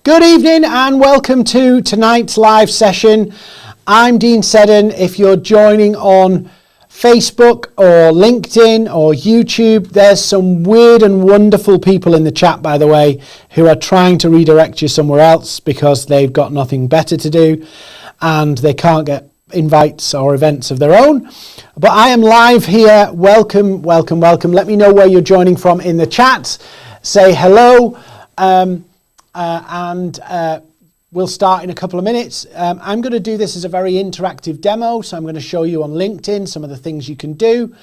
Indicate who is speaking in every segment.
Speaker 1: Good evening and welcome to tonight's live session. I'm Dean Seddon. If you're joining on Facebook or LinkedIn or YouTube, there's some weird and wonderful people in the chat, by the way, who are trying to redirect you somewhere else because they've got nothing better to do and they can't get invites or events of their own. But I am live here. Welcome, welcome, welcome. Let me know where you're joining from in the chat. Say hello. We'll start in a couple of minutes. I'm going to do this as a very interactive demo, so I'm going to show you on LinkedIn some of the things you can do.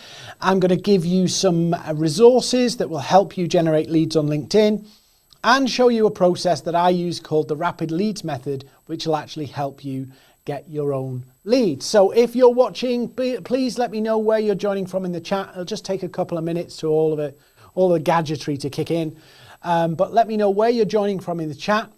Speaker 1: I'm going to give you some resources that will help you generate leads on LinkedIn and show you a process that I use called the Rapid Leads Method, which will actually help you get your own leads. So if you're watching, please let me know where you're joining from in the chat. It'll just take a couple of minutes to all the gadgetry to kick in. But let me know where you're joining from in the chat.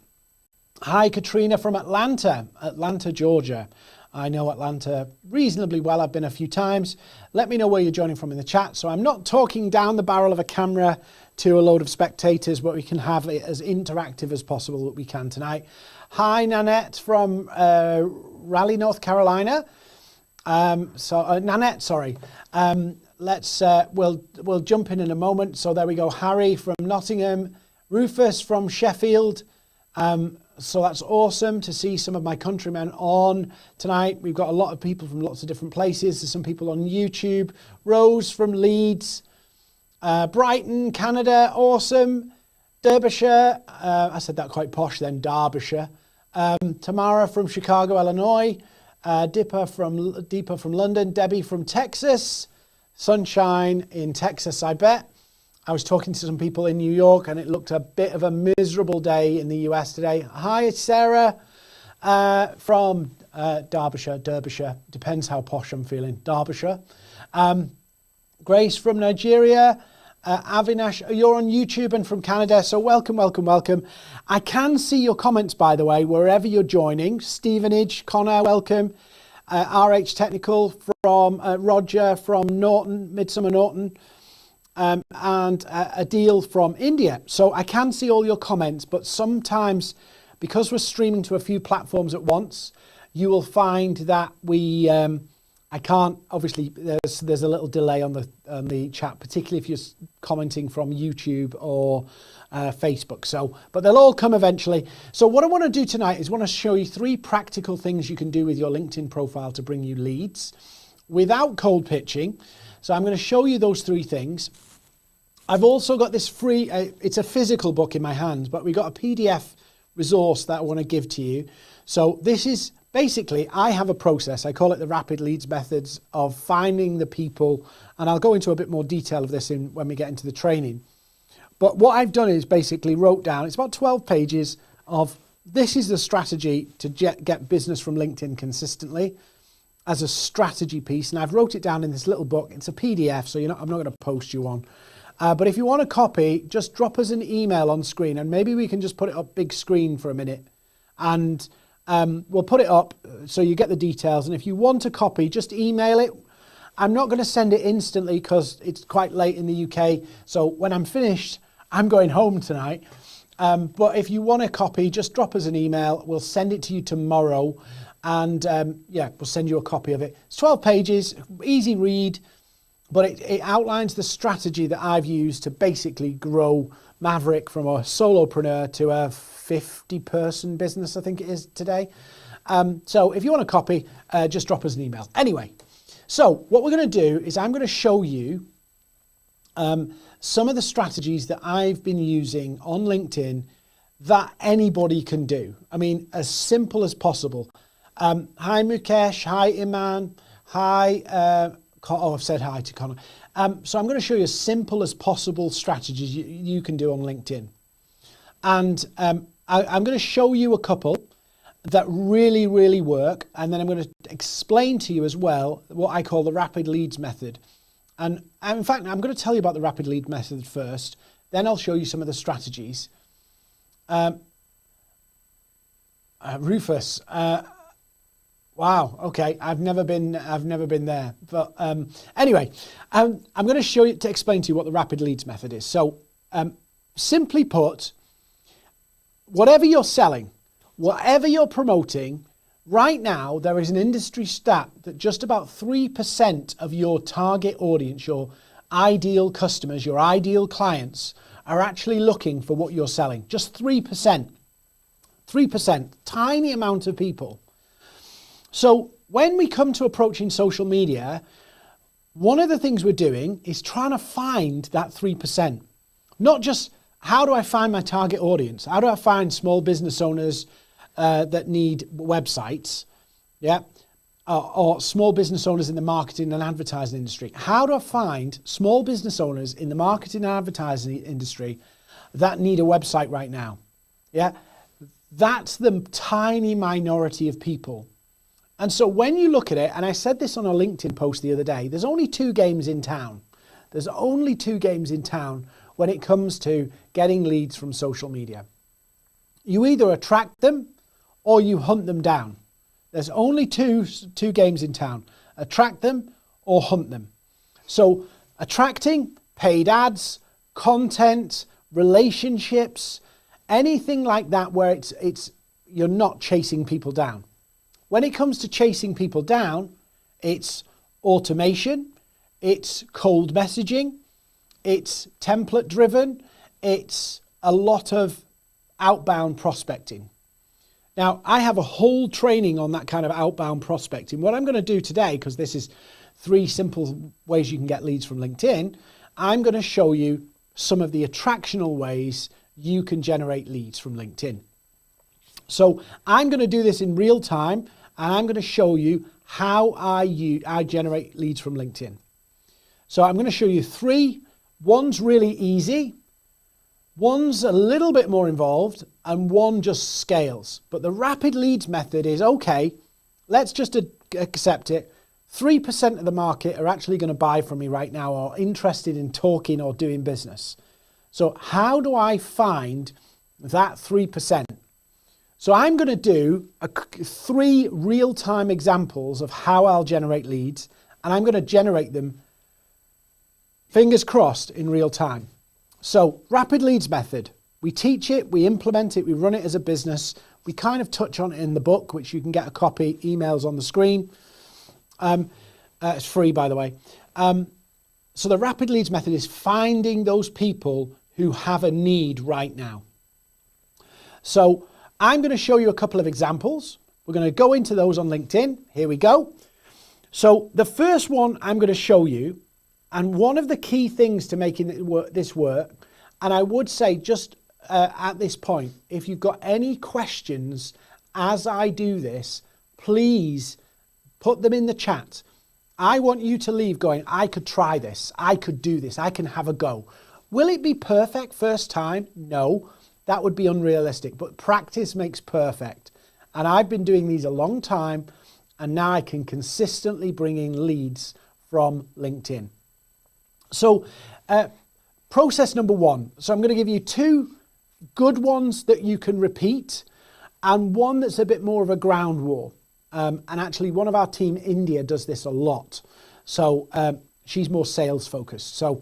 Speaker 1: Hi, Katrina from Atlanta, Georgia. I know Atlanta reasonably well. I've been a few times. Let me know where you're joining from in the chat. So I'm not talking down the barrel of a camera to a load of spectators, but we can have it as interactive as possible that we can tonight. Hi, Nanette from Raleigh, North Carolina. Nanette, sorry. We'll jump in a moment. So there we go. Harry from Nottingham, Rufus from Sheffield. So that's awesome to see some of my countrymen on tonight. We've got a lot of people from lots of different places. There's some people on YouTube. Rose from Leeds, Brighton, Canada, awesome. Derbyshire, I said that quite posh then, Derbyshire. Tamara from Chicago, Illinois. Deepa from London. Debbie from Texas. Sunshine in Texas, I bet. I was talking to some people in New York and it looked a bit of a miserable day in the US today. Hi, Sarah from Derbyshire. Depends how posh I'm feeling. Derbyshire. Grace from Nigeria. Avinash, you're on YouTube and from Canada. So welcome, welcome, welcome. I can see your comments, by the way, wherever you're joining. Stevenage, Connor, welcome. RH Technical from Roger from Norton, Midsummer Norton. And Adil from India. So I can see all your comments, but sometimes because we're streaming to a few platforms at once, you will find that I can't, obviously there's a little delay on the chat, particularly if you're commenting from YouTube or Facebook. But they'll all come eventually. So what I want to do tonight is want to show you 3 practical things you can do with your LinkedIn profile to bring you leads without cold pitching. So I'm going to show you those 3 things. I've also got this free, it's a physical book in my hands, but we got a PDF resource that I want to give to you. So this is basically, I have a process, I call it the Rapid Leads Methods of finding the people, and I'll go into a bit more detail of this when we get into the training. But what I've done is basically wrote down, it's about 12 pages of, this is the strategy to get business from LinkedIn consistently as a strategy piece. And I've wrote it down in this little book. It's a PDF, so I'm not going to post you one. But if you want a copy, just drop us an email on screen and maybe we can just put it up big screen for a minute and we'll put it up so you get the details. And if you want a copy, just email it. I'm not going to send it instantly because it's quite late in the UK. So when I'm finished, I'm going home tonight. But if you want a copy, just drop us an email. We'll send it to you tomorrow. And we'll send you a copy of it. It's 12 pages, easy read. But it outlines the strategy that I've used to basically grow Maverick from a solopreneur to a 50-person business, I think it is today. So if you want a copy, just drop us an email. Anyway, so what we're going to do is I'm going to show you some of the strategies that I've been using on LinkedIn that anybody can do. I mean, as simple as possible. Hi, Mukesh. Hi, Iman. Hi, I've said hi to Connor. So I'm going to show you as simple as possible strategies you can do on LinkedIn. And I'm going to show you a couple that really, really work. And then I'm going to explain to you as well what I call the Rapid Leads Method. And in fact, I'm going to tell you about the Rapid Lead Method first. Then I'll show you some of the strategies. Rufus, wow. Okay, I've never been there. But anyway, I'm going to show you to explain to you what the Rapid Leads Method is. So, simply put, whatever you're selling, whatever you're promoting, right now there is an industry stat that just about 3% of your target audience, your ideal customers, your ideal clients, are actually looking for what you're selling. Just 3%. 3%, tiny amount of people. So when we come to approaching social media, one of the things we're doing is trying to find that 3%. Not just how do I find my target audience? How do I find small business owners that need websites? Yeah. Or small business owners in the marketing and advertising industry. How do I find small business owners in the marketing and advertising industry that need a website right now? Yeah. That's the tiny minority of people. And so when you look at it, and I said this on a LinkedIn post the other day, there's only two games in town. There's only two games in town when it comes to getting leads from social media. You either attract them or you hunt them down. There's only two games in town. Attract them or hunt them. So attracting, paid ads, content, relationships, anything like that where it's you're not chasing people down. When it comes to chasing people down, it's automation, it's cold messaging, it's template driven, it's a lot of outbound prospecting. Now, I have a whole training on that kind of outbound prospecting. What I'm going to do today, because this is 3 simple ways you can get leads from LinkedIn, I'm going to show you some of the attractional ways you can generate leads from LinkedIn. So I'm going to do this in real time, and I'm going to show you how I generate leads from LinkedIn. So I'm going to show you 3. One's really easy, one's a little bit more involved, and one just scales. But the rapid leads method is, okay, let's just accept it. 3% of the market are actually going to buy from me right now or interested in talking or doing business. So how do I find that 3%? So I'm going to do 3 real-time examples of how I'll generate leads, and I'm going to generate them, fingers crossed, in real time. So rapid leads method, we teach it, we implement it, we run it as a business. We kind of touch on it in the book, which you can get a copy, emails on the screen. It's free, by the way. So the rapid leads method is finding those people who have a need right now. So I'm going to show you a couple of examples. We're going to go into those on LinkedIn. Here we go. So the first one I'm going to show you, and one of the key things to making this work, and I would say just at this point, if you've got any questions as I do this, please put them in the chat. I want you to leave going, I could try this, I could do this, I can have a go. Will it be perfect first time? No, that would be unrealistic, but practice makes perfect. And I've been doing these a long time, and now I can consistently bring in leads from LinkedIn. So process number 1. So I'm going to give you 2 good ones that you can repeat and one that's a bit more of a ground war. And actually one of our team, India, does this a lot. So she's more sales focused. So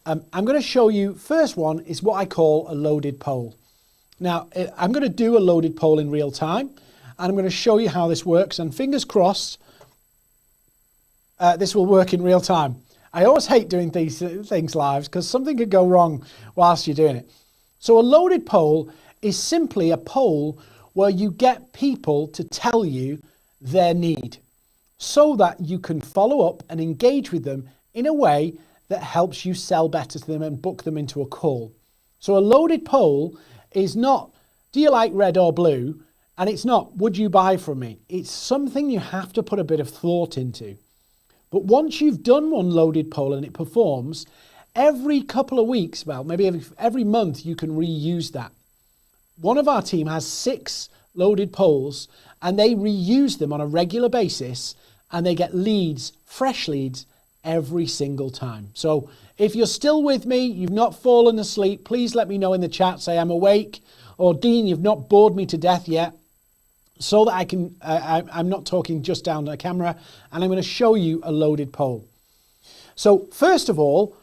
Speaker 1: I'm going to show you, first one is what I call a loaded poll. Now I'm going to do a loaded poll in real time, and I'm going to show you how this works, and fingers crossed this will work in real time. I always hate doing these things live because something could go wrong whilst you're doing it. So a loaded poll is simply a poll where you get people to tell you their need so that you can follow up and engage with them in a way that helps you sell better to them and book them into a call. So a loaded poll is not, do you like red or blue? And it's not, would you buy from me? It's something you have to put a bit of thought into. But once you've done one loaded poll and it performs, every couple of weeks, well, maybe every month, you can reuse that. One of our team has 6 loaded polls, and they reuse them on a regular basis, and they get leads, fresh leads, every single time. So if you're still with me, you've not fallen asleep, please let me know in the chat, say I'm awake, or Dean, you've not bored me to death yet, so that I can, I'm not talking just down the camera, and I'm going to show you a loaded poll. So first of all,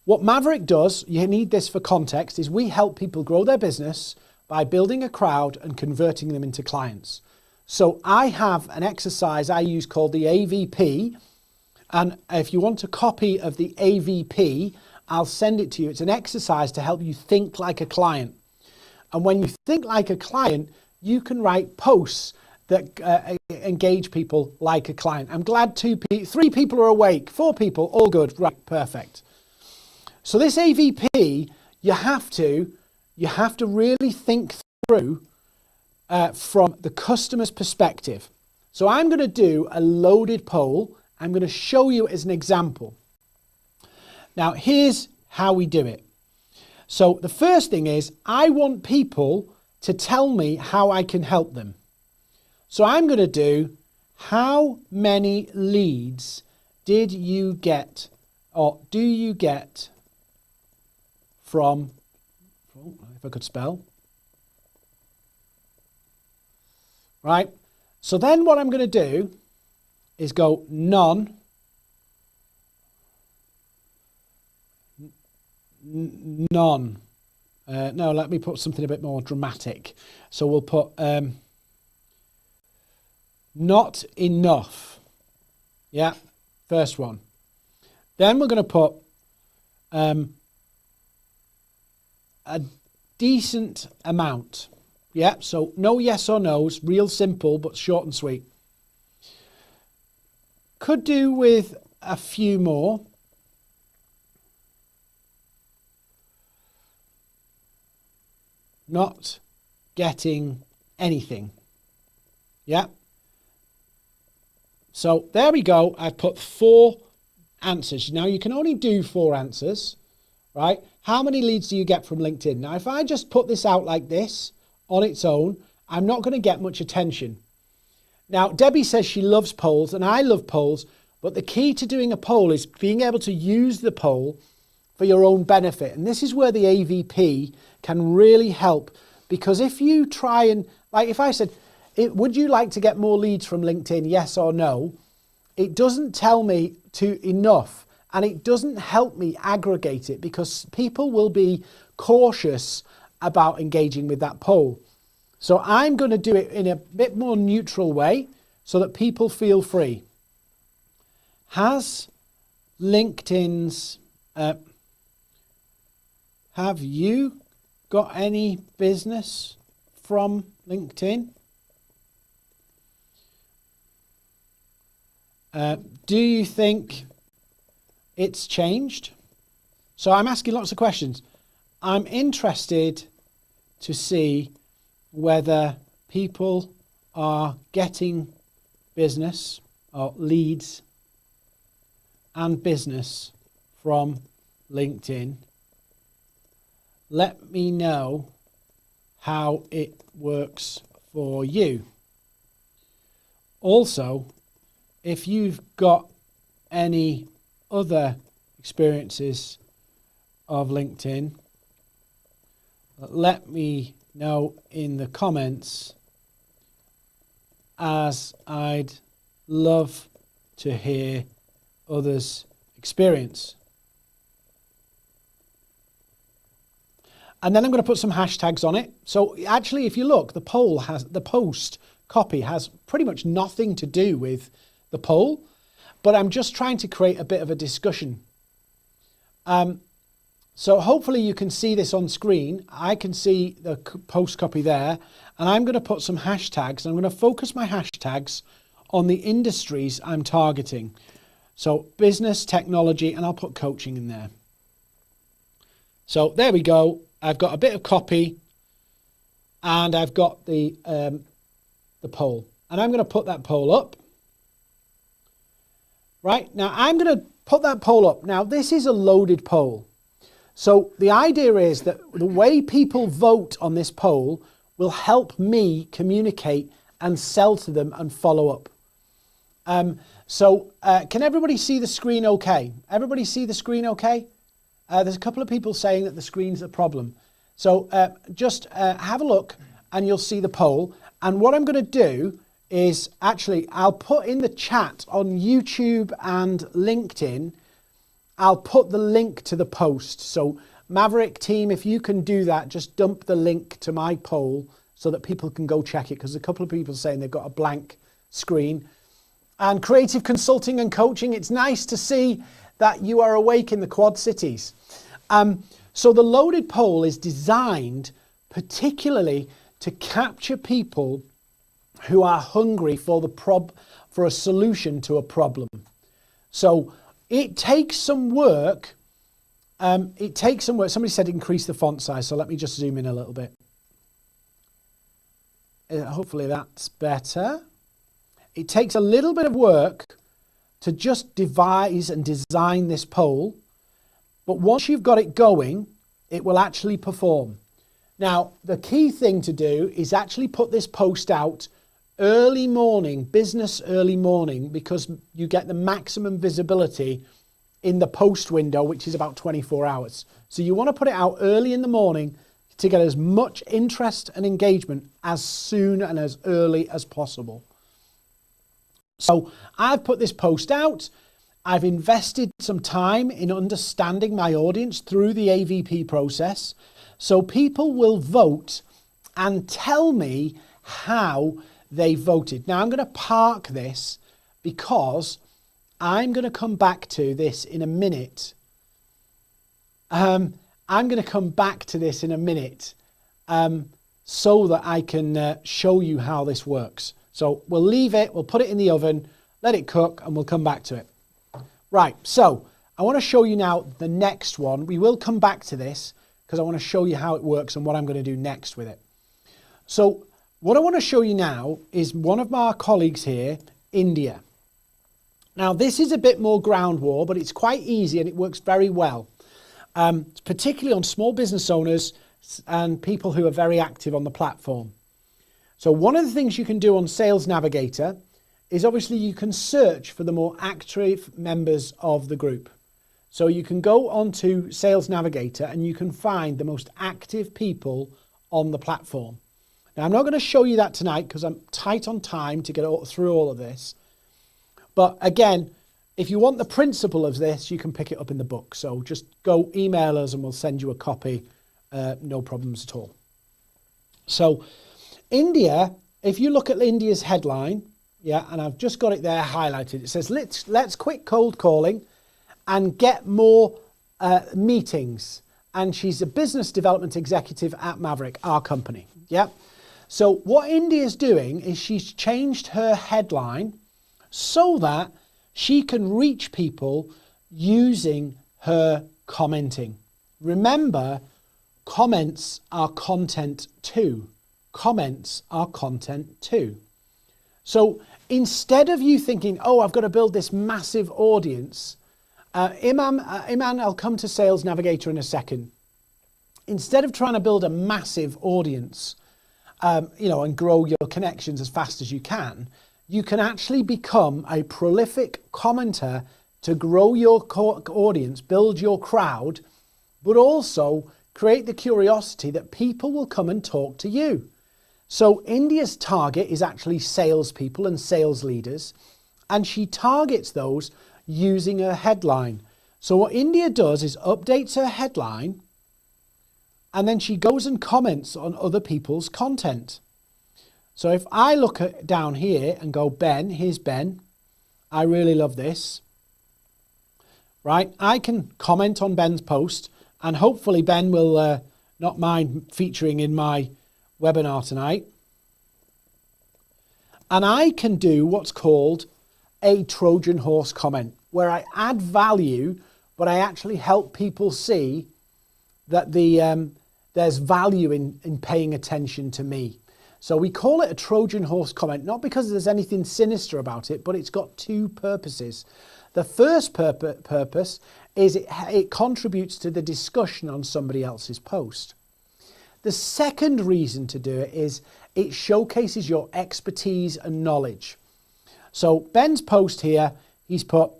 Speaker 1: what Maverick does, you need this for context, is we help people grow their business by building a crowd and converting them into clients. So I have an exercise I use called the AVP. And if you want a copy of the AVP, I'll send it to you. It's an exercise to help you think like a client. And when you think like a client, you can write posts that engage people like a client. I'm glad 3 people are awake, 4 people, all good, right, perfect. So this AVP, you have to really think through from the customer's perspective. So I'm going to do a loaded poll. I'm going to show you as an example. Now, here's how we do it. So the first thing is I want people to tell me how I can help them. So I'm going to do, how many leads did you get or do you get from, if I could spell, right? So then what I'm going to do is go none, no, let me put something a bit more dramatic. So we'll put not enough. Yeah, first one. Then we're going to put a decent amount. Yeah, so no yes or no's, real simple but short and sweet. Could do with a few more. Not getting anything. Yeah. So there we go. I've put 4 answers. Now you can only do 4 answers, right? How many leads do you get from LinkedIn? Now, if I just put this out like this on its own, I'm not going to get much attention. Now, Debbie says she loves polls, and I love polls, but the key to doing a poll is being able to use the poll for your own benefit. And this is where the AVP can really help, because if you try and, like if I said, would you like to get more leads from LinkedIn, yes or no? It doesn't tell me enough, and it doesn't help me aggregate it, because people will be cautious about engaging with that poll. So I'm going to do it in a bit more neutral way so that people feel free. Has LinkedIn's, have you got any business from LinkedIn? Do you think it's changed? So I'm asking lots of questions. I'm interested to see whether people are getting business or leads and business from LinkedIn. Let me know how it works for you. Also, if you've got any other experiences of LinkedIn, let me know in the comments, as I'd love to hear others' experience. And then I'm going to put some hashtags on it. So actually, if you look, the post copy has pretty much nothing to do with the poll, but I'm just trying to create a bit of a discussion. So hopefully you can see this on screen. I can see the post copy there, and I'm going to put some hashtags. I'm going to focus my hashtags on the industries I'm targeting. So business, technology, and I'll put coaching in there. So there we go. I've got a bit of copy, and I've got the poll, and I'm going to put that poll up. Right, now I'm going to put that poll up. Now this is a loaded poll. So the idea is that the way people vote on this poll will help me communicate and sell to them and follow up. Can everybody see the screen okay? Everybody see the screen okay? There's a couple of people saying that the screen's a problem. So just have a look and you'll see the poll. And what I'm going to do is actually, I'll put in the chat on YouTube and LinkedIn, I'll put the link to the post. So Maverick team, if you can do that, just dump the link to my poll so that people can go check it, because a couple of people saying they've got a blank screen. And creative consulting and coaching, it's nice to see that you are awake in the Quad Cities. So the loaded poll is designed particularly to capture people who are hungry for a solution to a problem. So it takes some work. Somebody said increase the font size, so let me just zoom in a little bit. Hopefully that's better. It takes a little bit of work to just devise and design this poll, but once you've got it going, it will actually perform. Now, the key thing to do is actually put this post out early morning, business early morning, because you get the maximum visibility in the post window, which is about 24 hours. So you want to put it out early in the morning to get as much interest and engagement as soon and as early as possible. So I've put this post out. I've invested some time in understanding my audience through the AVP process. So people will vote and tell me how they voted. Now I'm going to park this because I'm going to come back to this in a minute. I'm going to come back to this in a minute so that I can show you how this works. So we'll leave it, we'll put it in the oven, let it cook, and we'll come back to it. Right, so I want to show you now the next one. We will come back to this because I want to show you how it works and what I'm going to do next with it. So what I want to show you now is one of my colleagues here, India. Now this is a bit more ground war, but it's quite easy and it works very well, particularly on small business owners and people who are very active on the platform. So one of the things you can do on Sales Navigator is obviously you can search for the more active members of the group. So you can go onto Sales Navigator and you can find the most active people on the platform. Now I'm not going to show you that tonight because I'm tight on time to get through all of this. But again, if you want the principle of this, you can pick it up in the book. So just go email us and we'll send you a copy. No problems at all. So India, if you look at India's headline, yeah, and I've just got it there highlighted. It says, let's quit cold calling and get more meetings. And she's a business development executive at Maverick, our company. Yeah. So what India's doing is she's changed her headline so that she can reach people using her commenting. Remember, comments are content too. Comments are content too. So instead of you thinking, oh, I've got to build this massive audience, Iman, I'll come to Sales Navigator in a second. Instead of trying to build a massive audience, and grow your connections as fast as you can actually become a prolific commenter to grow your audience, build your crowd, but also create the curiosity that people will come and talk to you. So India's target is actually salespeople and sales leaders, and she targets those using her headline. So what India does is updates her headline, and then she goes and comments on other people's content. So if I look down here and go, Ben, here's Ben. I really love this. Right? I can comment on Ben's post, and hopefully Ben will not mind featuring in my webinar tonight. And I can do what's called a Trojan horse comment, where I add value, but I actually help people see that there's value in paying attention to me. So we call it a Trojan horse comment, not because there's anything sinister about it, but it's got two purposes. The first purpose is it contributes to the discussion on somebody else's post. The second reason to do it is it showcases your expertise and knowledge. So Ben's post here, he's put,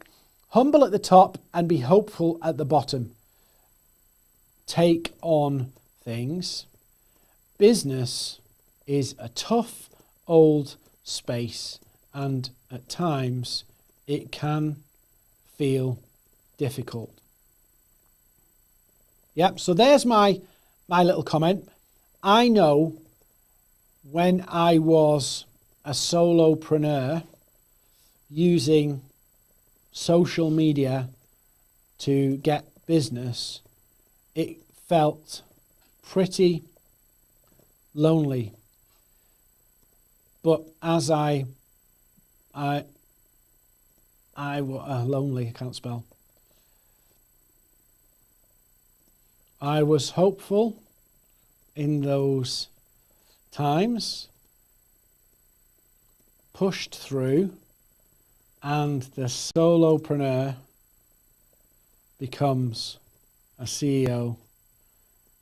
Speaker 1: humble at the top and be hopeful at the bottom. Take on things. Business is a tough old space, and at times it can feel difficult. Yep, so there's my little comment. I know when I was a solopreneur using social media to get business, it felt pretty lonely. But as lonely, I can't spell. I was hopeful in those times, pushed through, and the solopreneur becomes a CEO,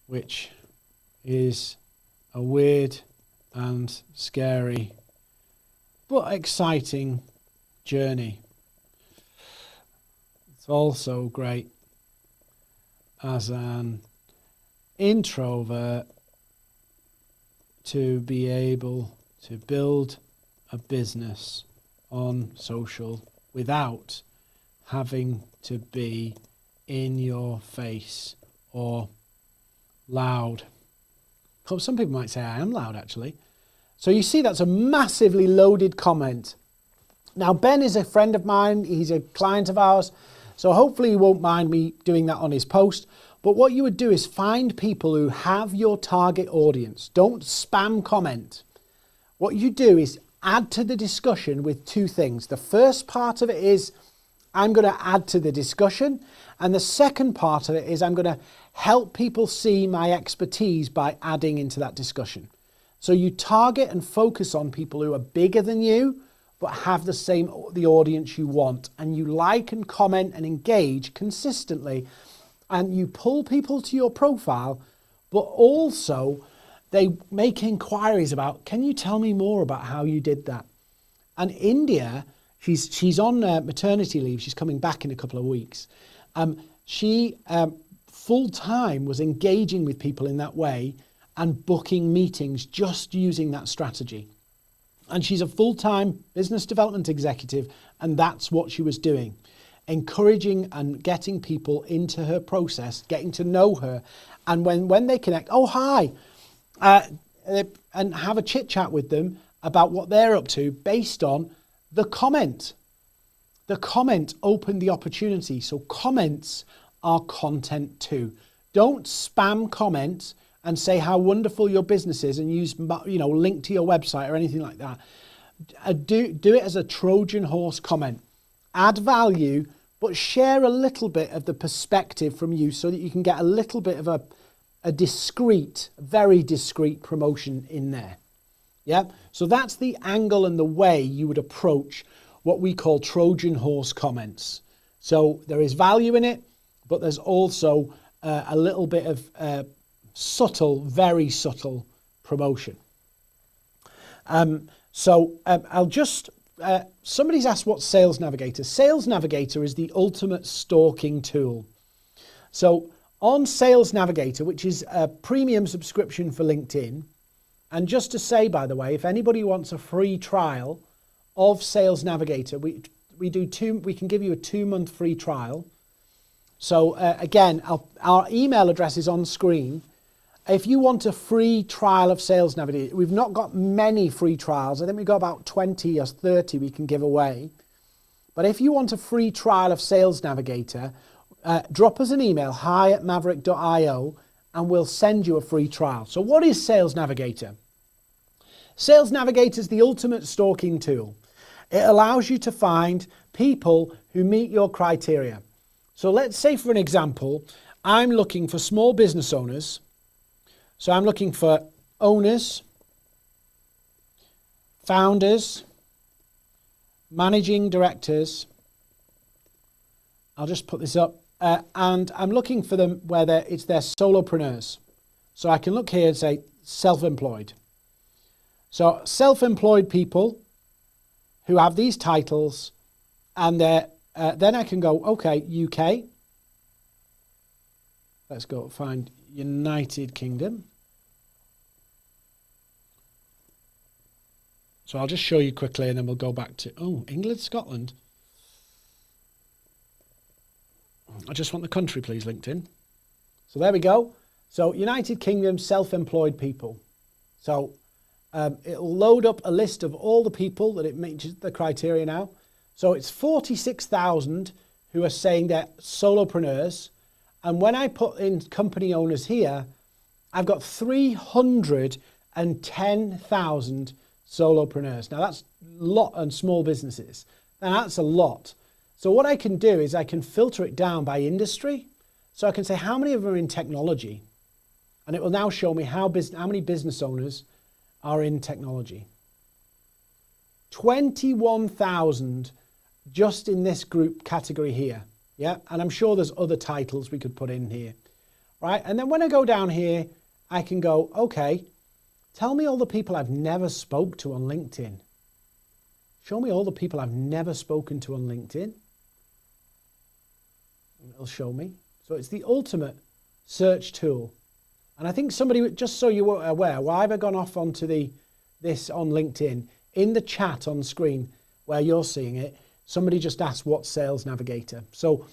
Speaker 1: which is a weird and scary but exciting journey. It's also great as an introvert to be able to build a business on social without having to be in your face or loud. Some people might say I am loud, actually. So you see, that's a massively loaded comment. Now, Ben is a friend of mine. He's a client of ours. So hopefully he won't mind me doing that on his post. But what you would do is find people who have your target audience. Don't spam comment. What you do is add to the discussion with two things. The first part of it is I'm going to add to the discussion. And the second part of it is I'm going to help people see my expertise by adding into that discussion. So you target and focus on people who are bigger than you, but have the audience you want. And you like and comment and engage consistently. And you pull people to your profile, but also they make inquiries about, can you tell me more about how you did that? And India, she's on maternity leave. She's coming back in a couple of weeks. She full time was engaging with people in that way and booking meetings just using that strategy. And she's a full-time business development executive, and that's what she was doing. Encouraging and getting people into her process, getting to know her. And when they connect, oh, hi, and have a chit chat with them about what they're up to based on the comment. The comment opened the opportunity. So comments are content too. Don't spam comment and say how wonderful your business is and use, link to your website or anything like that. Do it as a Trojan horse comment. Add value, but share a little bit of the perspective from you so that you can get a little bit of a discreet, very discreet promotion in there. Yeah. So that's the angle and the way you would approach what we call Trojan horse comments. So there is value in it, but there's also a little bit of subtle, very subtle promotion. I'll just, somebody's asked what's Sales Navigator. Sales Navigator is the ultimate stalking tool. So on Sales Navigator, which is a premium subscription for LinkedIn, and just to say, by the way, if anybody wants a free trial of Sales Navigator, we can give you a 2-month free trial. So again, our email address is on screen. If you want a free trial of Sales Navigator, we've not got many free trials. I think we've got about 20 or 30 we can give away. But if you want a free trial of Sales Navigator, drop us an email, hi@maverick.io, and we'll send you a free trial. So what is Sales Navigator? Sales Navigator is the ultimate stalking tool. It allows you to find people who meet your criteria. So let's say, for an example, I'm looking for small business owners. So I'm looking for owners, founders, managing directors. I'll just put this up. And I'm looking for them where they're solopreneurs. So I can look here and say self-employed. So self-employed people who have these titles, and then I can go, okay, UK. Let's go find United Kingdom. So I'll just show you quickly and then we'll go back to, England, Scotland. I just want the country, please, LinkedIn. So there we go. So United Kingdom self-employed people. So it'll load up a list of all the people that it meets the criteria now. So it's 46,000 who are saying they're solopreneurs. And when I put in company owners here, I've got 310,000 solopreneurs. Now that's a lot on small businesses. Now that's a lot. So what I can do is I can filter it down by industry. So I can say how many of them are in technology. And it will now show me how many business owners are in technology. 21,000 just in this group category here. Yeah, and I'm sure there's other titles we could put in here. Right, and then when I go down here, I can go, okay, tell me all the people I've never spoke to on LinkedIn. Show me all the people I've never spoken to on LinkedIn. It'll show me. So it's the ultimate search tool. And I think somebody, just so you were aware, why have I gone off onto this on LinkedIn? In the chat on screen where you're seeing it, somebody just asked what's Sales Navigator. So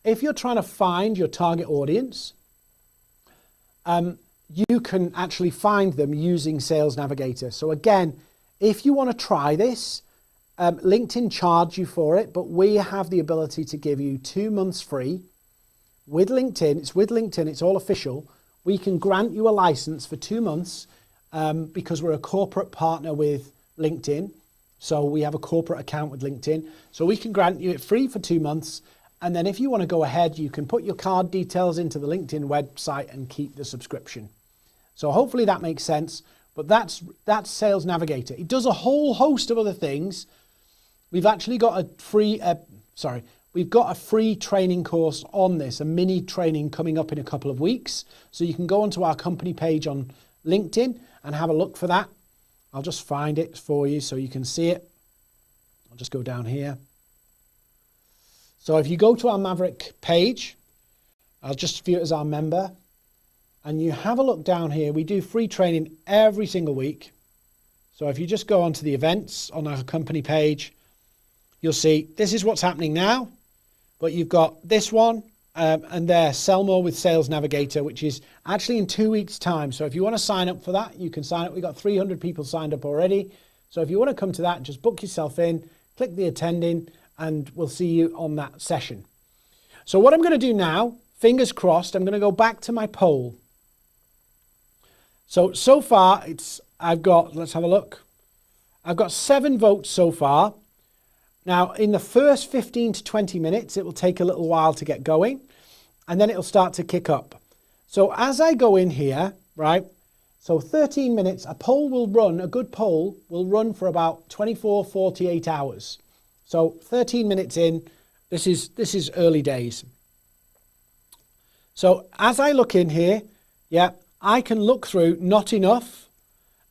Speaker 1: if you're trying to find your target audience, you can actually find them using Sales Navigator. So again, if you want to try this, LinkedIn charge you for it, but we have the ability to give you 2 months free with LinkedIn. It's with LinkedIn, it's all official. We can grant you a license for 2 months because we're a corporate partner with LinkedIn. So we have a corporate account with LinkedIn. So we can grant you it free for 2 months. And then if you want to go ahead, you can put your card details into the LinkedIn website and keep the subscription. So hopefully that makes sense. But that's Sales Navigator. It does a whole host of other things. We've actually got a free, we've got a free training course on this, a mini training coming up in a couple of weeks. So you can go onto our company page on LinkedIn and have a look for that. I'll just find it for you so you can see it. I'll just go down here. So if you go to our Maverick page, I'll just view it as our member, and you have a look down here. We do free training every single week. So if you just go onto the events on our company page, you'll see this is what's happening now, but you've got this one and there, Sell More with Sales Navigator, which is actually in 2 weeks' time. So if you want to sign up for that, you can sign up. We've got 300 people signed up already. So if you want to come to that, just book yourself in, click the attending, and we'll see you on that session. So what I'm going to do now, fingers crossed, I'm going to go back to my poll. So far, I've got, let's have a look. I've got 7 votes so far. Now, in the first 15 to 20 minutes, it will take a little while to get going, and then it'll start to kick up. So as I go in here, right, so 13 minutes, a good poll will run for about 24, 48 hours. So 13 minutes in, this is early days. So as I look in here, yeah, I can look through not enough,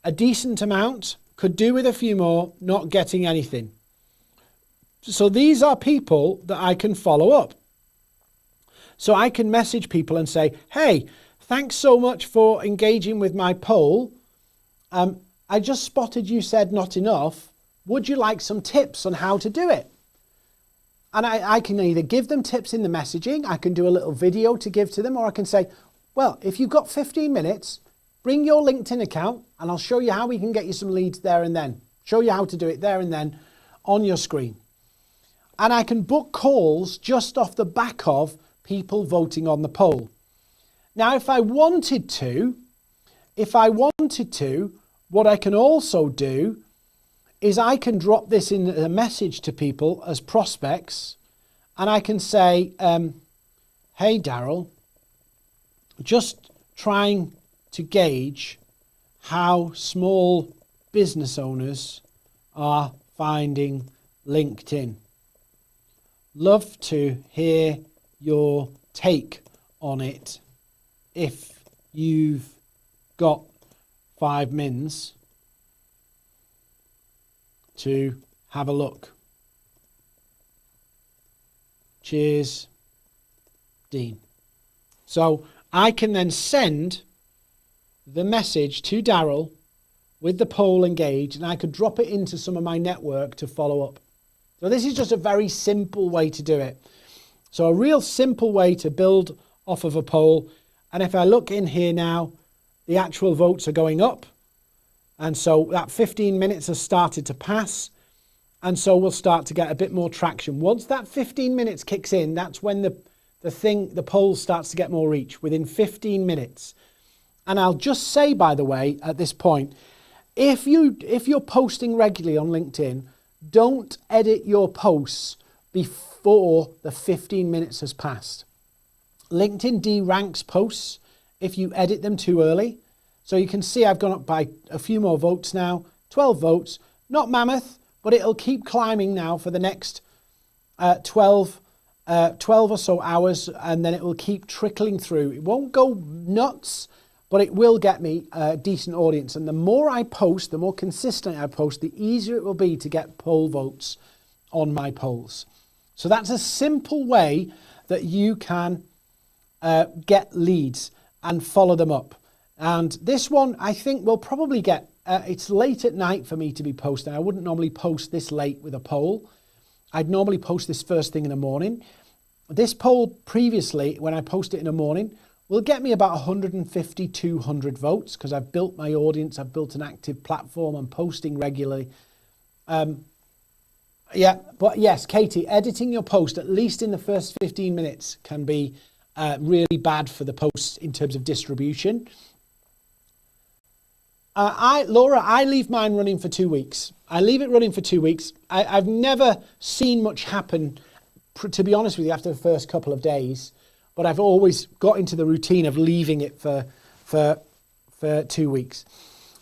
Speaker 1: a decent amount, could do with a few more, not getting anything. So these are people that I can follow up. So I can message people and say, hey, thanks so much for engaging with my poll. I just spotted you said not enough. Would you like some tips on how to do it? And I can either give them tips in the messaging, I can do a little video to give to them, or I can say, well, if you've got 15 minutes, bring your LinkedIn account and I'll show you how we can get you some leads there and then. Show you how to do it there and then on your screen. And I can book calls just off the back of people voting on the poll. Now, if I wanted to, what I can also do is I can drop this in a message to people as prospects, and I can say, hey, Daryl, just trying to gauge how small business owners are finding LinkedIn. Love to hear your take on it if you've got 5 mins to have a look. Cheers, Dean. So I can then send the message to Daryl with the poll engaged, and I could drop it into some of my network to follow up. So this is just a very simple way to do it. So a real simple way to build off of a poll. And if I look in here now, the actual votes are going up. And so that 15 minutes has started to pass. And so we'll start to get a bit more traction. Once that 15 minutes kicks in, that's when the poll starts to get more reach, within 15 minutes. And I'll just say, by the way, at this point, if you're posting regularly on LinkedIn, don't edit your posts before the 15 minutes has passed. LinkedIn de-ranks posts if you edit them too early. So you can see I've gone up by a few more votes now, 12 votes, not mammoth, but it'll keep climbing now for the next 12 or so hours, and then it will keep trickling through. It won't go nuts, but it will get me a decent audience. And the more I post, the more consistent I post, the easier it will be to get poll votes on my polls. So that's a simple way that you can get leads and follow them up. And this one, I think, will probably get, it's late at night for me to be posting. I wouldn't normally post this late with a poll. I'd normally post this first thing in the morning. This poll previously, when I post it in the morning, will get me about 150, 200 votes because I've built my audience. I've built an active platform. I'm posting regularly. Yeah, but yes, Katie, editing your post, at least in the first 15 minutes, can be really bad for the posts in terms of distribution. Laura, I leave mine running for 2 weeks. I leave it running for 2 weeks. I've never seen much happen, to be honest with you, after the first couple of days. But I've always got into the routine of leaving it for 2 weeks.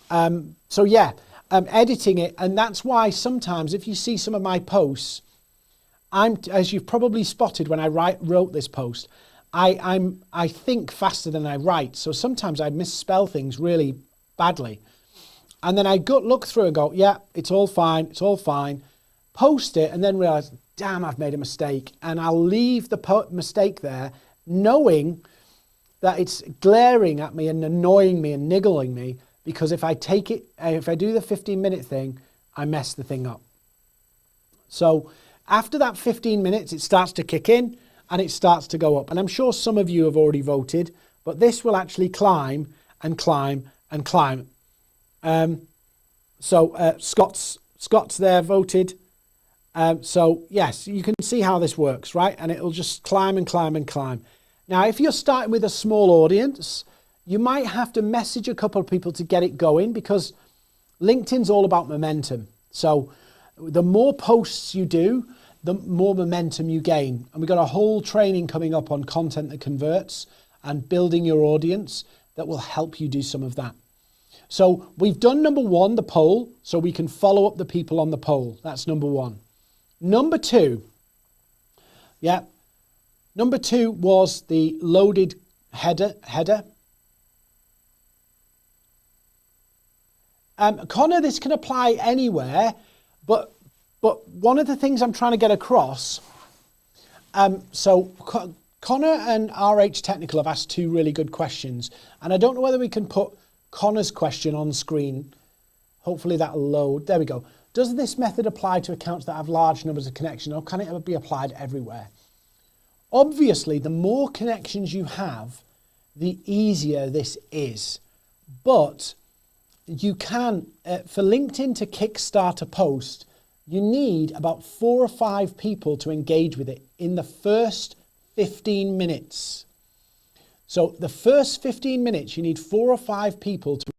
Speaker 1: So yeah, I'm editing it. And that's why sometimes if you see some of my posts, as you've probably spotted when I wrote this post, I think faster than I write. So sometimes I misspell things really badly. And then I look through and go, yeah, it's all fine, post it, and then realize, damn, I've made a mistake. And I'll leave the mistake there, knowing that it's glaring at me and annoying me and niggling me, because if I do the 15-minute thing, I mess the thing up. So after that 15 minutes, it starts to kick in and it starts to go up. And I'm sure some of you have already voted, but this will actually climb and climb and climb. Scott's there voted. So yes, you can see how this works, right? And it'll just climb and climb and climb. Now, if you're starting with a small audience, you might have to message a couple of people to get it going, because LinkedIn's all about momentum. So the more posts you do, the more momentum you gain. And we've got a whole training coming up on content that converts and building your audience that will help you do some of that. So we've done number one, the poll, so we can follow up the people on the poll. That's number one. Number two, number two was the loaded header. Connor, this can apply anywhere, but one of the things I'm trying to get across, so Connor and RH Technical have asked two really good questions, and I don't know whether we can put Connor's question on screen. Hopefully that'll load. There we go. Does this method apply to accounts that have large numbers of connections, or can it be applied everywhere? Obviously, the more connections you have, the easier this is. But you can, for LinkedIn to kickstart a post, you need about 4 or 5 people to engage with it in the first 15 minutes. So the first 15 minutes, you need 4 or 5 people to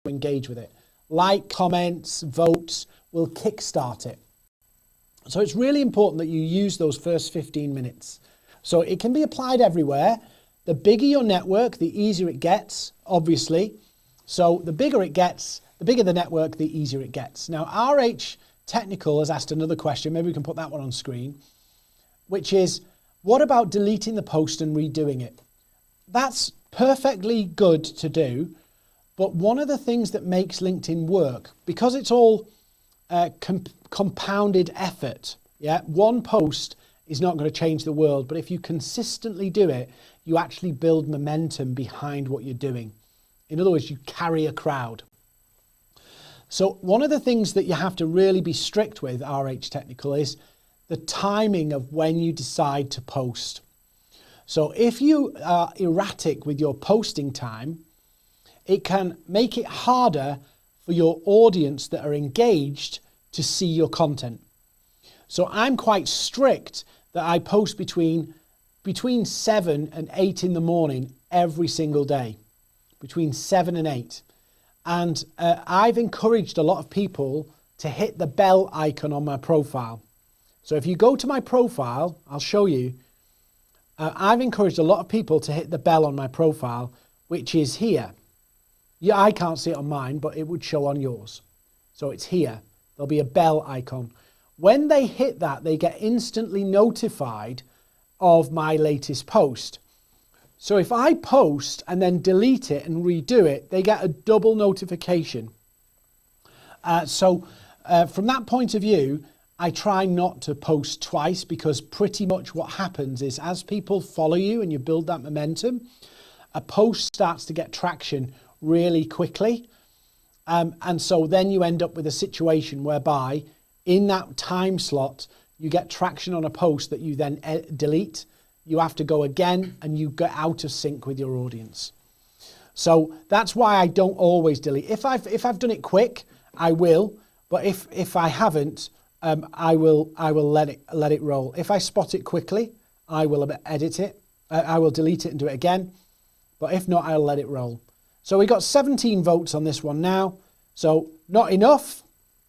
Speaker 1: engage with it. Like, comments, votes will kickstart it. So it's really important that you use those first 15 minutes. So it can be applied everywhere. The bigger your network, the easier it gets, obviously. So the bigger it gets, the bigger the network, the easier it gets. Now, RH Technical has asked another question. Maybe we can put that one on screen, which is, what about deleting the post and redoing it? That's perfectly good to do. But one of the things that makes LinkedIn work, because it's all compounded effort, one post is not going to change the world, but if you consistently do it, you actually build momentum behind what you're doing. In other words, you carry a crowd. So one of the things that you have to really be strict with, RH Technical, is the timing of when you decide to post. So if you are erratic with your posting time, it can make it harder for your audience that are engaged to see your content. So I'm quite strict that I post between 7 and 8 in the morning every single day, between 7 and 8. And I've encouraged a lot of people to hit the bell icon on my profile. So if you go to my profile, I'll show you. I've encouraged a lot of people to hit the bell on my profile, which is here. Yeah, I can't see it on mine, but it would show on yours. So it's here. There'll be a bell icon. When they hit that, they get instantly notified of my latest post. So if I post and then delete it and redo it, they get a double notification. From that point of view, I try not to post twice, because pretty much what happens is as people follow you and you build that momentum, a post starts to get traction really quickly. And so then you end up with a situation whereby in that time slot, you get traction on a post that you then delete. You have to go again and you get out of sync with your audience. So that's why I don't always delete. If I've done it quick, I will. But if I haven't, I will let it roll. If I spot it quickly, I will edit it. I will delete it and do it again. But if not, I'll let it roll. So we got 17 votes on this one now. So not enough,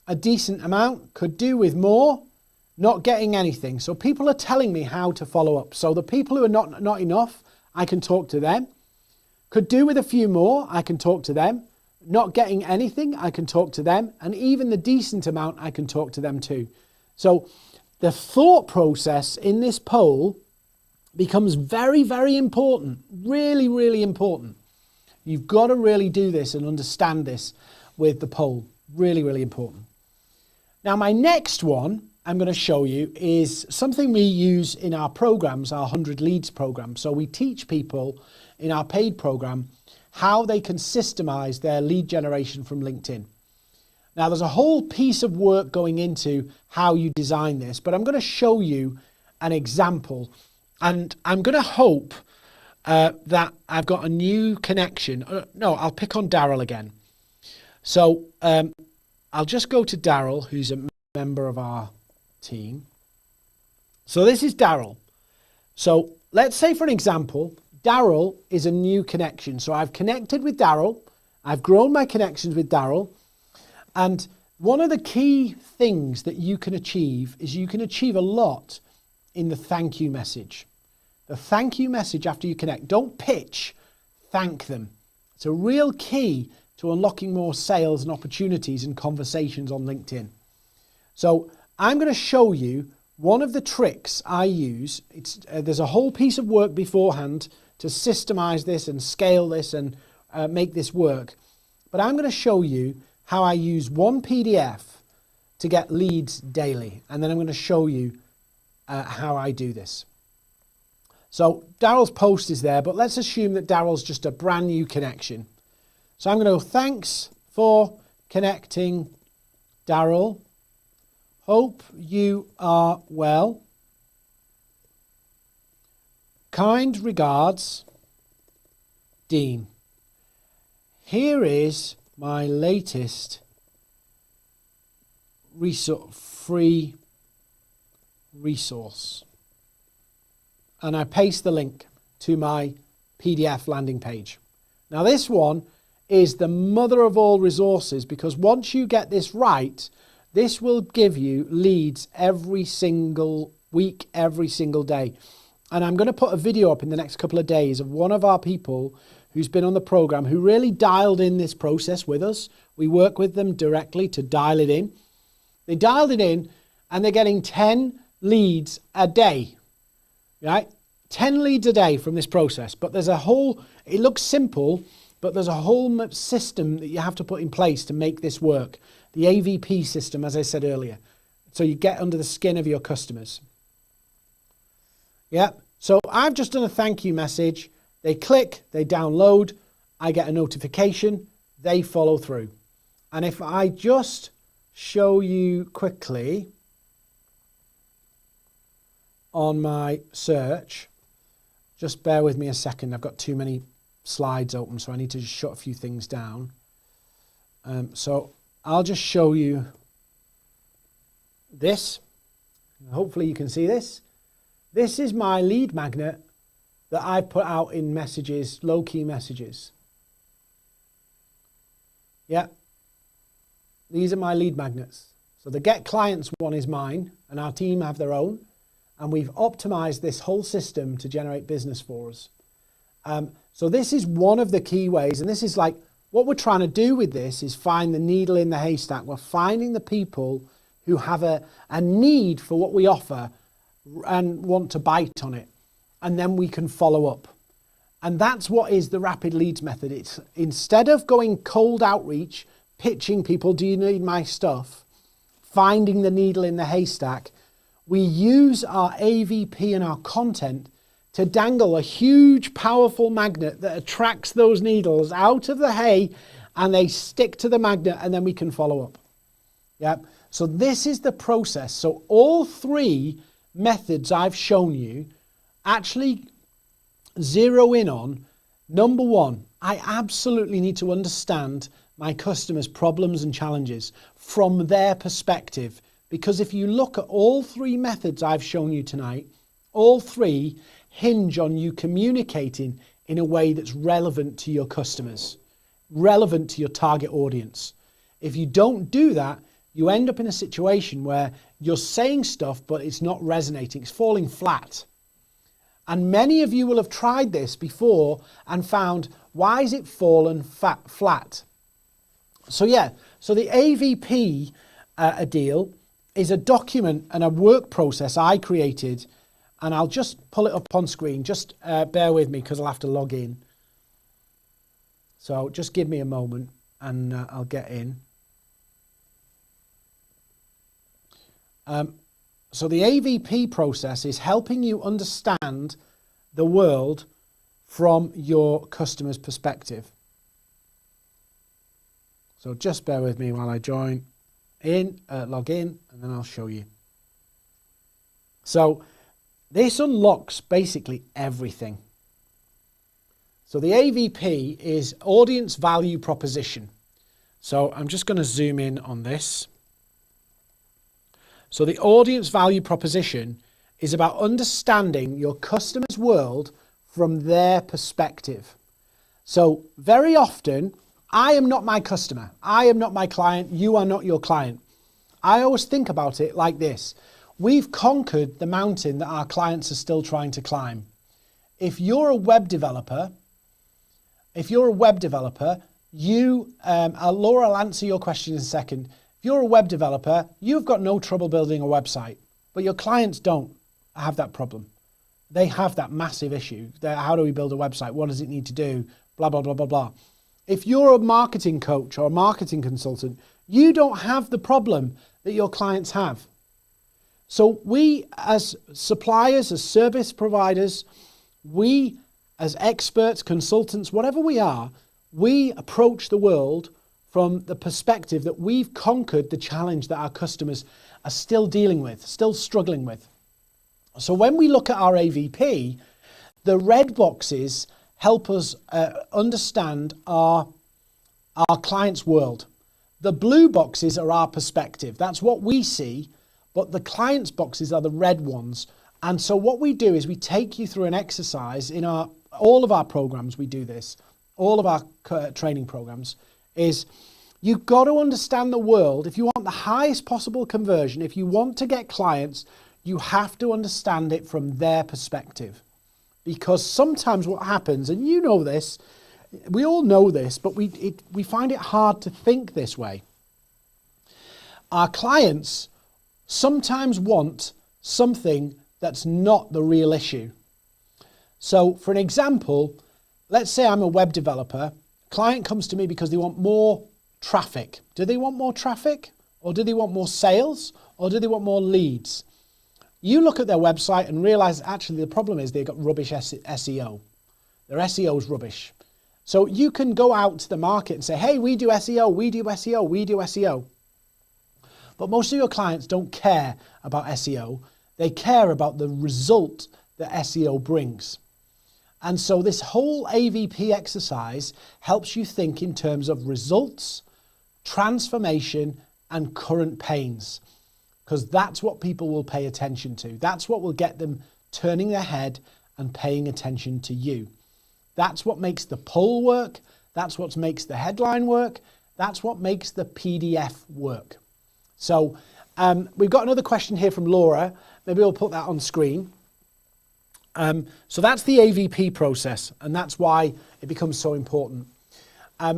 Speaker 1: a decent amount, could do with more, not getting anything. So people are telling me how to follow up. So the people who are not enough, I can talk to them. Could do with a few more, I can talk to them. Not getting anything, I can talk to them. And even the decent amount, I can talk to them too. So the thought process in this poll becomes very, very important. Really, really important. You've got to really do this and understand this with the poll. Really, really important. Now, my next one I'm going to show you is something we use in our programs, our 100 Leads program. So we teach people in our paid program how they can systemize their lead generation from LinkedIn. Now, there's a whole piece of work going into how you design this, but I'm going to show you an example, and I'm going to hope that I've got a new connection. No, I'll pick on Daryl again. So I'll just go to Daryl, who's a member of our team. So this is Daryl. So let's say, for an example, Daryl is a new connection. So I've connected with Daryl. I've grown my connections with Daryl. And one of the key things that you can achieve is you can achieve a lot in the thank you message. The thank you message after you connect. Don't pitch, thank them. It's a real key to unlocking more sales and opportunities and conversations on LinkedIn. So I'm going to show you one of the tricks I use. There's a whole piece of work beforehand to systemize this and scale this and make this work. But I'm going to show you how I use one PDF to get leads daily. And then I'm going to show you how I do this. So Daryl's post is there, but let's assume that Daryl's just a brand new connection. So I'm going to go, thanks for connecting, Daryl. Hope you are well. Kind regards, Dean. Here is my latest free resource. And I paste the link to my PDF landing page. Now this one is the mother of all resources, because once you get this right, this will give you leads every single week, every single day. And I'm going to put a video up in the next couple of days of one of our people who's been on the program who really dialed in this process with us. We work with them directly to dial it in. They dialed it in and they're getting 10 leads a day, right? 10 leads a day from this process. But there's a whole, it looks simple, but there's a whole system that you have to put in place to make this work. The AVP system, as I said earlier. So you get under the skin of your customers. Yeah, so I've just done a thank you message. They click, they download, I get a notification, they follow through. And if I just show you quickly on my search, Just bear with me a second. I've got too many slides open, so I need to just shut a few things down. So I'll just show you this. Hopefully you can see this. This is my lead magnet that I've put out in messages, low-key messages. Yeah. These are my lead magnets. So the Get Clients one is mine, and our team have their own. And we've optimized this whole system to generate business for us. So this is one of the key ways, and this is like, what we're trying to do with this is find the needle in the haystack. We're finding the people who have a need for what we offer and want to bite on it. And then we can follow up. And that's what is the rapid leads method. It's instead of going cold outreach, pitching people, do you need my stuff? Finding the needle in the haystack, we use our AVP and our content to dangle a huge, powerful magnet that attracts those needles out of the hay, and they stick to the magnet, and then we can follow up. Yeah. So this is the process. So all three methods I've shown you actually zero in on, number one, I absolutely need to understand my customers' problems and challenges from their perspective. Because if you look at all three methods I've shown you tonight, all three hinge on you communicating in a way that's relevant to your customers, relevant to your target audience. If you don't do that, you end up in a situation where you're saying stuff, but it's not resonating, it's falling flat. And many of you will have tried this before and found, why is it fallen flat? So yeah, so the AVP deal is a document and a work process I created, and I'll just pull it up on screen. Just bear with me because I'll have to log in. So just give me a moment and I'll get in. So the AVP process is helping you understand the world from your customer's perspective. So just bear with me while I log in, and then I'll show you. So this unlocks basically everything. So the AVP is audience value proposition. So I'm just going to zoom in on this. So the audience value proposition is about understanding your customer's world from their perspective. So very often, I am not my customer. I am not my client. You are not your client. I always think about it like this. We've conquered the mountain that our clients are still trying to climb. If you're a web developer, Laura, I'll answer your question in a second. If you're a web developer, you've got no trouble building a website, but your clients don't have that problem. They have that massive issue. How do we build a website? What does it need to do? Blah, blah, blah, blah, blah. If you're a marketing coach or a marketing consultant, you don't have the problem that your clients have. So we as suppliers, as service providers, we as experts, consultants, whatever we are, we approach the world from the perspective that we've conquered the challenge that our customers are still dealing with, still struggling with. So when we look at our AVP, the red boxes help us understand our client's world. The blue boxes are our perspective. That's what we see, but the client's boxes are the red ones. And so what we do is we take you through an exercise in all of our programs. We do this, all of our training programs, is you've got to understand the world. If you want the highest possible conversion, if you want to get clients, you have to understand it from their perspective. Because sometimes what happens, and you know this, we all know this, but we find it hard to think this way. Our clients sometimes want something that's not the real issue. So for an example, let's say I'm a web developer. Client comes to me because they want more traffic. Do they want more traffic? Or do they want more sales? Or do they want more leads? You look at their website and realize actually the problem is they've got rubbish SEO. Their SEO is rubbish. So you can go out to the market and say, hey, we do SEO, we do SEO, we do SEO. But most of your clients don't care about SEO. They care about the result that SEO brings. And so this whole AVP exercise helps you think in terms of results, transformation, and current pains, because that's what people will pay attention to. That's what will get them turning their head and paying attention to you. That's what makes the poll work. That's what makes the headline work. That's what makes the PDF work. So we've got another question here from Laura. Maybe we'll put that on screen. So that's the AVP process, and that's why it becomes so important.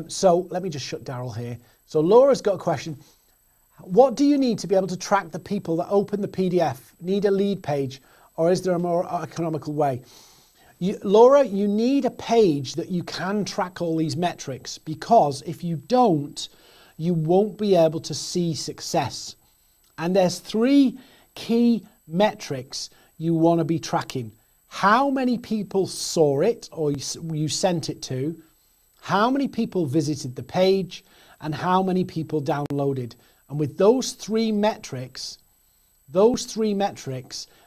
Speaker 1: So let me just shut Daryl here. So Laura's got a question. What do you need to be able to track the people that open the PDF? Need a lead page, or is there a more economical way? Laura, you need a page that you can track all these metrics, because if you don't, you won't be able to see success. And there's 3 key metrics you want to be tracking. How many people saw it or you sent it to, how many people visited the page, and how many people downloaded. And with those 3 metrics,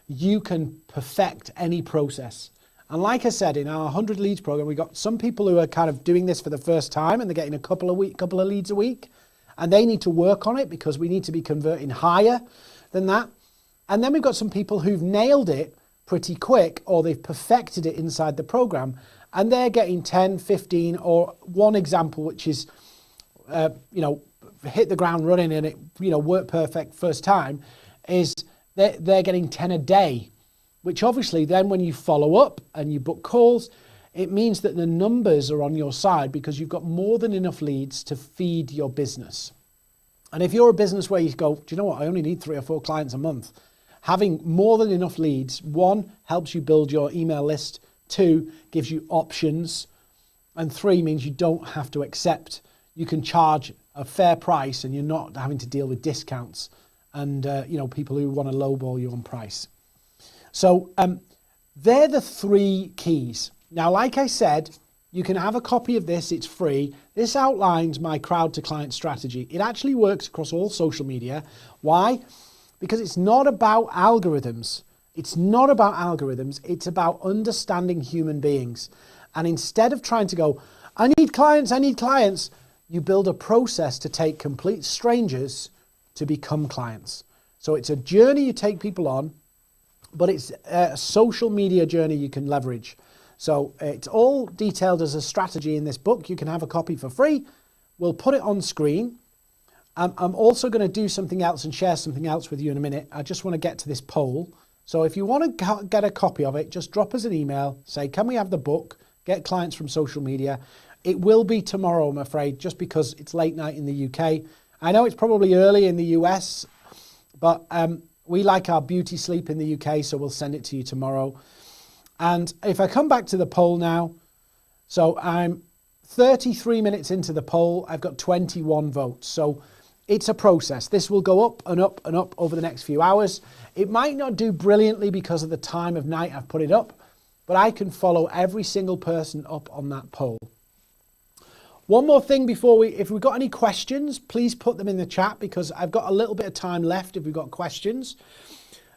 Speaker 1: you can perfect any process. And like I said, in our 100 leads program, we've got some people who are kind of doing this for the first time, and they're getting a couple of leads a week, and they need to work on it because we need to be converting higher than that. And then we've got some people who've nailed it pretty quick, or they've perfected it inside the program, and they're getting 10, 15, or one example, which is, hit the ground running and it, worked perfect first time, is they're getting 10 a day, which obviously then when you follow up and you book calls, it means that the numbers are on your side because you've got more than enough leads to feed your business. And if you're a business where you go, do you know what, I only need 3 or 4 clients a month, having more than enough leads, 1, helps you build your email list, 2, gives you options, and 3 means you don't have to accept. You can charge a fair price and you're not having to deal with discounts and people who want to lowball you on price. So they're the 3 keys. Now, like I said, you can have a copy of this. It's free. This outlines my crowd to client strategy. It actually works across all social media. Why? Because it's not about algorithms. It's not about algorithms. It's about understanding human beings. And instead of trying to go, I need clients, you build a process to take complete strangers to become clients. So it's a journey you take people on, but it's a social media journey you can leverage. So it's all detailed as a strategy in this book. You can have a copy for free. We'll put it on screen. I'm also going to do something else and share something else with you in a minute. I just want to get to this poll. So if you want to get a copy of it, just drop us an email. Say, can we have the book? Get clients from social media. It will be tomorrow, I'm afraid, just because it's late night in the UK. I know it's probably early in the US, but we like our beauty sleep in the UK, so we'll send it to you tomorrow. And if I come back to the poll now, so I'm 33 minutes into the poll, I've got 21 votes. So it's a process. This will go up and up and up over the next few hours. It might not do brilliantly because of the time of night I've put it up, but I can follow every single person up on that poll. One more thing before if we've got any questions, please put them in the chat because I've got a little bit of time left if we've got questions.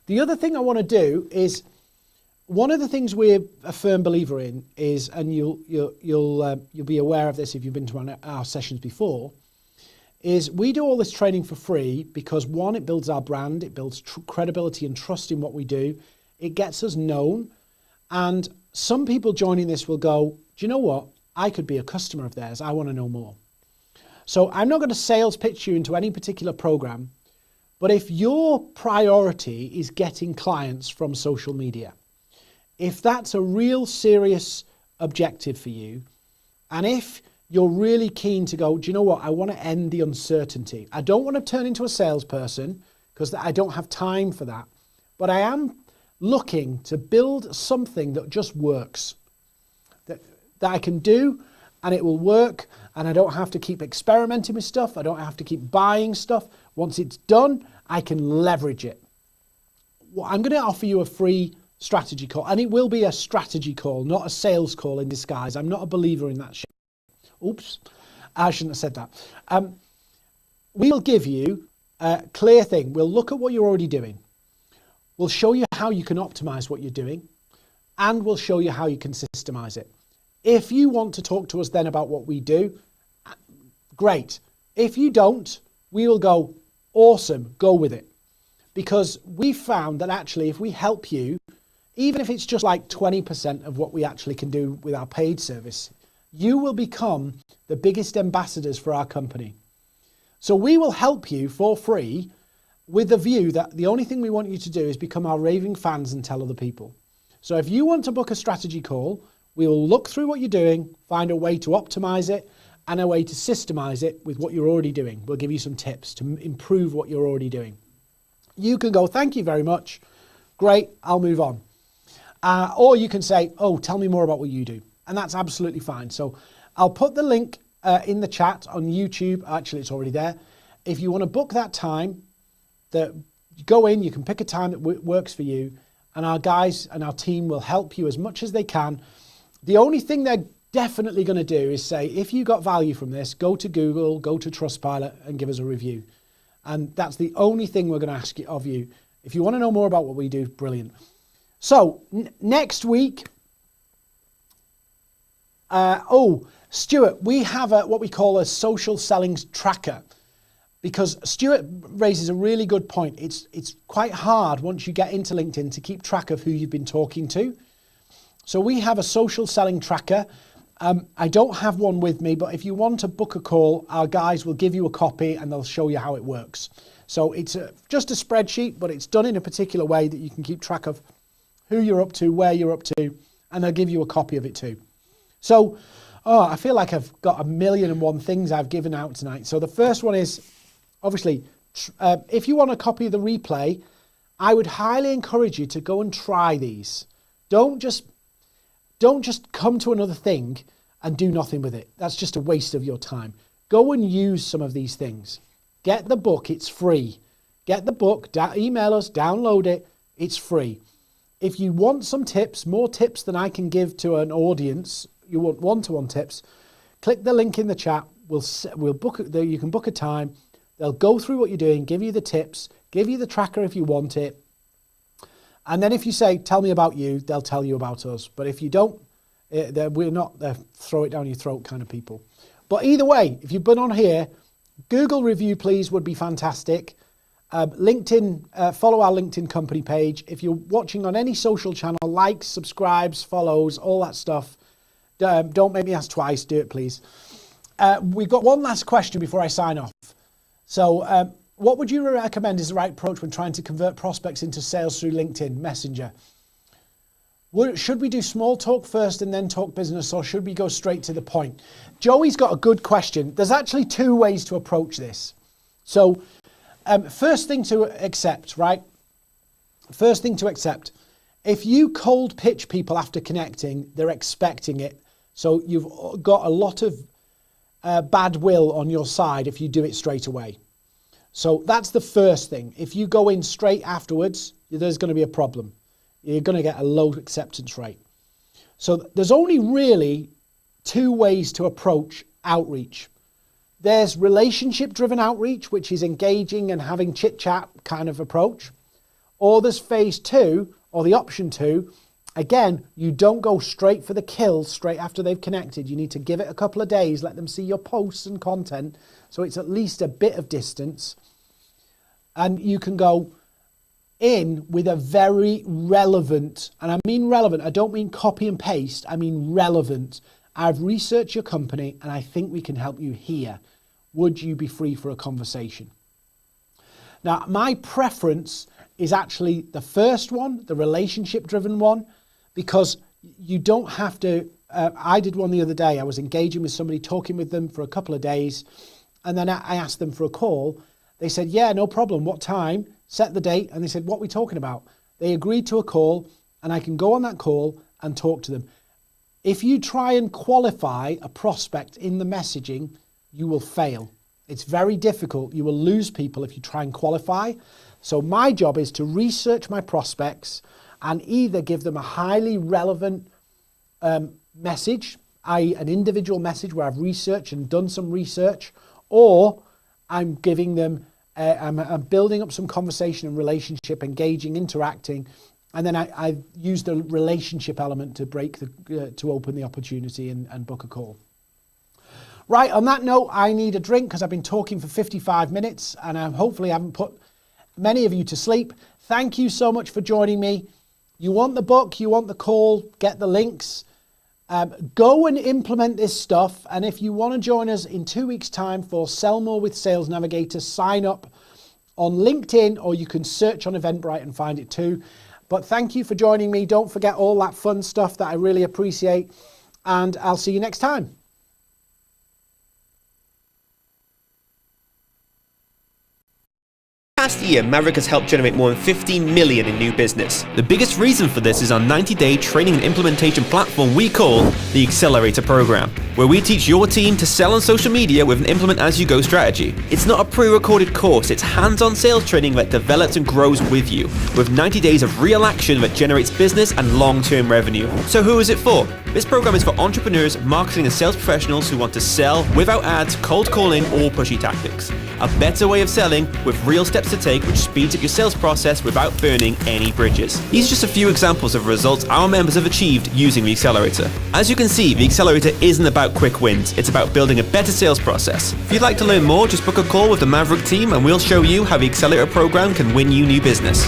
Speaker 1: The other thing I want to do is, one of the things we're a firm believer in is, and you'll be aware of this if you've been to our sessions before, is we do all this training for free because 1, it builds our brand, it builds credibility and trust in what we do, it gets us known, and some people joining this will go, do you know what? I could be a customer of theirs. I want to know more. So I'm not going to sales pitch you into any particular program, but if your priority is getting clients from social media, if that's a real serious objective for you, and if you're really keen to go, do you know what? I want to end the uncertainty. I don't want to turn into a salesperson because I don't have time for that, but I am looking to build something that just works. That I can do and it will work, and I don't have to keep experimenting with stuff. I don't have to keep buying stuff. Once it's done, I can leverage it. Well, I'm going to offer you a free strategy call, and it will be a strategy call, not a sales call in disguise. I'm not a believer in that shit. Oops, I shouldn't have said that. We will give you a clear thing. We'll look at what you're already doing. We'll show you how you can optimize what you're doing. and we'll show you how you can systemize it. If you want to talk to us then about what we do, great. If you don't, we will go, awesome, go with it. Because we found that actually if we help you, even if it's just like 20% of what we actually can do with our paid service, you will become the biggest ambassadors for our company. So we will help you for free with the view that the only thing we want you to do is become our raving fans and tell other people. So if you want to book a strategy call, we will look through what you're doing, find a way to optimize it and a way to systemize it with what you're already doing. We'll give you some tips to improve what you're already doing. You can go, thank you very much. Great, I'll move on. Or you can say, oh, tell me more about what you do. And that's absolutely fine. So I'll put the link in the chat on YouTube. Actually, it's already there. If you want to book that time, go in, you can pick a time that works for you. And our guys and our team will help you as much as they can. The only thing they're definitely going to do is say, if you got value from this, go to Google, go to Trustpilot and give us a review. And that's the only thing we're going to ask of you. If you want to know more about what we do, brilliant. So next week, Stuart, we have what we call a social selling tracker, because Stuart raises a really good point. It's quite hard once you get into LinkedIn to keep track of who you've been talking to. So we have a social selling tracker. I don't have one with me, but if you want to book a call, our guys will give you a copy and they'll show you how it works. So it's just a spreadsheet, but it's done in a particular way that you can keep track of who you're up to, where you're up to, and they'll give you a copy of it too. So, I feel like I've got 1,000,001 things I've given out tonight. So the first one is, obviously, if you want a copy of the replay, I would highly encourage you to go and try these. Don't just come to another thing and do nothing with it. That's just a waste of your time. Go and use some of these things. Get the book, it's free. Get the book, email us, download it, it's free. If you want some tips, more tips than I can give to an audience, you want one-to-one tips, click the link in the chat. We'll book it there. You can book a time. They'll go through what you're doing, give you the tips, give you the tracker if you want it. And then if you say, tell me about you, they'll tell you about us. But if you don't, we're not the throw it down your throat kind of people. But either way, if you've been on here, Google review, please, would be fantastic. LinkedIn, follow our LinkedIn company page. If you're watching on any social channel, likes, subscribes, follows, all that stuff. Don't make me ask twice. Do it, please. We've got one last question before I sign off. So what would you recommend is the right approach when trying to convert prospects into sales through LinkedIn Messenger? Should we do small talk first and then talk business, or should we go straight to the point? Joey's got a good question. There's actually two ways to approach this. So first thing to accept, right? First thing to accept. If you cold pitch people after connecting, they're expecting it. So you've got a lot of bad will on your side if you do it straight away. So that's the first thing. If you go in straight afterwards, there's going to be a problem. You're going to get a low acceptance rate. So there's only really two ways to approach outreach. There's relationship-driven outreach, which is engaging and having chit-chat kind of approach. Or there's phase two, or the option two. Again, you don't go straight for the kill straight after they've connected. You need to give it a couple of days, let them see your posts and content, so it's at least a bit of distance. And you can go in with a very relevant, and I mean relevant, I don't mean copy and paste, I mean relevant. I've researched your company and I think we can help you here. Would you be free for a conversation? Now, my preference is actually the first one, the relationship-driven one, because you don't have to, I did one the other day. I was engaging with somebody, talking with them for a couple of days, and then I asked them for a call. They said, yeah, no problem. What time? Set the date. And they said, what are we talking about? They agreed to a call, and I can go on that call and talk to them. If you try and qualify a prospect in the messaging, you will fail. It's very difficult. You will lose people if you try and qualify. So my job is to research my prospects and either give them a highly relevant message, i.e. an individual message where I've researched and done some research, or I'm giving them, I'm building up some conversation and relationship, engaging, interacting, And then I used the relationship element to to open the opportunity and book a call. Right, on that note, I need a drink because I've been talking for 55 minutes and I hopefully haven't put many of you to sleep. Thank you so much for joining me. You want the book, you want the call, get the links. Go and implement this stuff. And if you want to join us in 2 weeks' time for Sell More with Sales Navigator, sign up on LinkedIn, or you can search on Eventbrite and find it too. But thank you for joining me. Don't forget all that fun stuff that I really appreciate. And I'll see you next time.
Speaker 2: Last year, Maverick has helped generate more than 15 million in new business. The biggest reason for this is our 90-day training and implementation platform we call the Accelerator Program, where we teach your team to sell on social media with an implement-as-you-go strategy. It's not a pre-recorded course, it's hands-on sales training that develops and grows with you, with 90 days of real action that generates business and long-term revenue. So who is it for? This program is for entrepreneurs, marketing and sales professionals who want to sell without ads, cold calling or pushy tactics. A better way of selling with real steps to take which speeds up your sales process without burning any bridges. These are just a few examples of results our members have achieved using the Accelerator. As you can see, the Accelerator isn't about quick wins, it's about building a better sales process. If you'd like to learn more, just book a call with the Maverick team and we'll show you how the Accelerator program can win you new business.